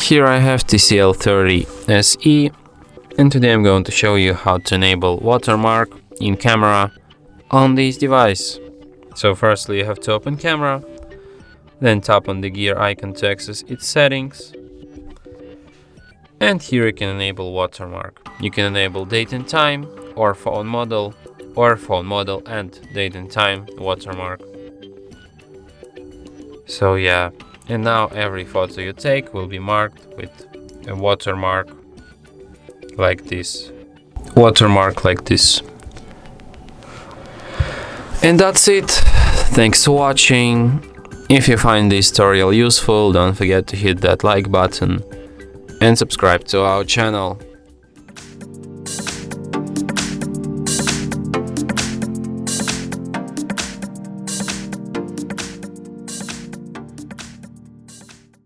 Here I have TCL 30 SE, and today I'm going to show you how to enable watermark in camera on this device. So firstly you have to open camera, then tap on the gear icon to access its settings, and here you can enable watermark. You can enable date and time, or phone model and date and time watermark. So yeah, and now every photo you take will be marked with a watermark like this. And that's it. Thanks for watching. If you find this tutorial useful, don't forget to hit that like button and subscribe to our channel.